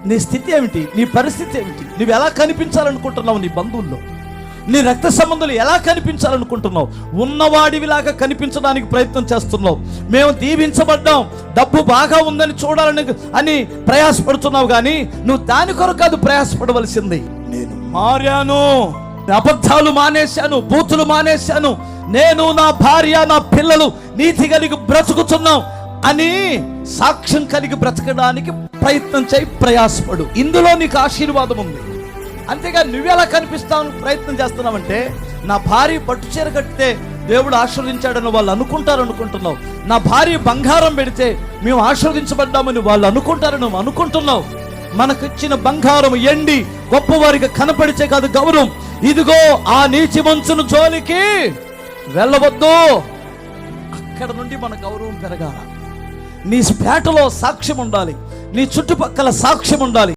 నీ స్థితి ఏమిటి? నీ పరిస్థితి ఏమిటి? నువ్వు ఎలా కనిపించాలనుకుంటున్నావు? నీ బంధువుల్లో, నీ రక్త సంబంధులు ఎలా కనిపించాలనుకుంటున్నావు? ఉన్నవాడివిలాగా కనిపించడానికి ప్రయత్నం చేస్తున్నావు. మేము దీవించబడ్డాం, డబ్బు బాగా ఉందని చూడాలని అని ప్రయాసపడుతున్నావు, కానీ నువ్వు దాని కొరకు కాదు ప్రయాసపడవలసింది. నేను మారాను, అబద్ధాలు మానేశాను, బూతులు మానేశాను, నేను, నా భార్య, నా పిల్లలు నీతి కలిగి బ్రతుకుతున్నాం అని సాక్ష్యం కలిగి బ్రతకడానికి ప్రయత్నం చేయి, ప్రయాసపడు. ఇందులో నీకు ఆశీర్వాదం ఉంది. అంతేగా నువ్వెలా కనిపిస్తావు ప్రయత్నం చేస్తున్నావంటే, నా భార్య పట్టు చీర కడితే దేవుడు ఆశీర్వదించాడని వాళ్ళు అనుకుంటున్నావు. నా భార్య బంగారం పెడితే మేము ఆశీర్వదించబడ్డామని వాళ్ళు అనుకుంటారని నువ్వు అనుకుంటున్నావు. మనకిచ్చిన బంగారం ఎండి గొప్పవారికి కనపడితే కాదు గౌరవం. ఇదిగో ఆ నీచి మంచును జోలికి వెళ్ళవద్దు. అక్కడ నుండి మన గౌరవం పెరగాల. నీ పేటలో సాక్ష్యం ఉండాలి, నీ చుట్టుపక్కల సాక్ష్యం ఉండాలి.